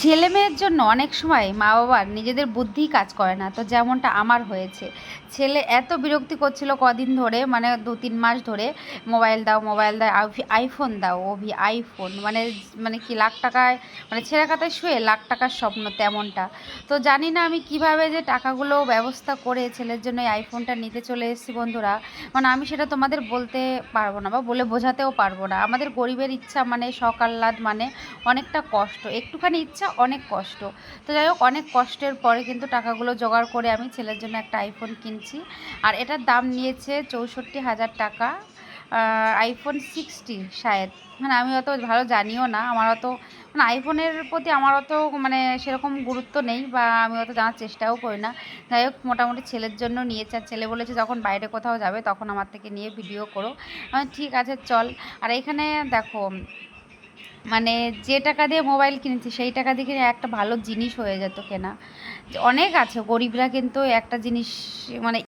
ছেলে মেয়ের জন্য অনেক সময় মা বাবার নিজেদের বুদ্ধিই কাজ করে না, তো যেমনটা আমার হয়েছে। ছেলে এত বিরক্তি করছিল কদিন ধরে, মানে 2-3 মাস ধরে, মোবাইল দাও মোবাইল দাও, আইফোন দাও, আইফোন, মানে মানে কি লাখ টাকায়, মানে ছেঁড়া কাতায় শুয়ে লাখ টাকার স্বপ্ন তেমনটা। তো জানি না আমি কিভাবে যে টাকাগুলো ব্যবস্থা করে ছেলের জন্য এই আইফোনটা নিতে চলে এসেছি বন্ধুরা। মানে আমি সেটা তোমাদের বলতে পারবো না বা বলে বোঝাতেও পারবো না। আমাদের গরিবের ইচ্ছা মানে শখ আহ্লাদ মানে অনেকটা কষ্ট, একটুখানি ইচ্ছা অনেক কষ্ট। তো যাই হোক, অনেক কষ্টের পরে কিন্তু টাকাগুলো জোগাড় করে আমি ছেলের জন্য একটা আইফোন কিনছি। আর এটার দাম নিয়েছে 64,000 টাকা। iPhone 60 শায়দ। মানে আমি অত ভালো জানিও না, আমার অত মানে আইফোনের প্রতি আমার অত মানে সেরকম গুরুত্ব নেই, বা আমি অত জানার চেষ্টাও করি না। যাই হোক, মোটামুটি ছেলের জন্য নিয়েছে। আর ছেলে বলেছে যখন বাইরে কোথাও যাবে তখন আমার থেকে নিয়ে ভিডিও করো। আমি ঠিক আছে চল। আর এখানে দেখো, মানে যে টাকা দিয়ে মোবাইল কিনেছি সেই টাকা দিয়ে কিনে একটা ভালো জিনিস হয়ে যেত কেনা। অনেক আছে গরিবরা কিন্তু একটা জিনিস মানে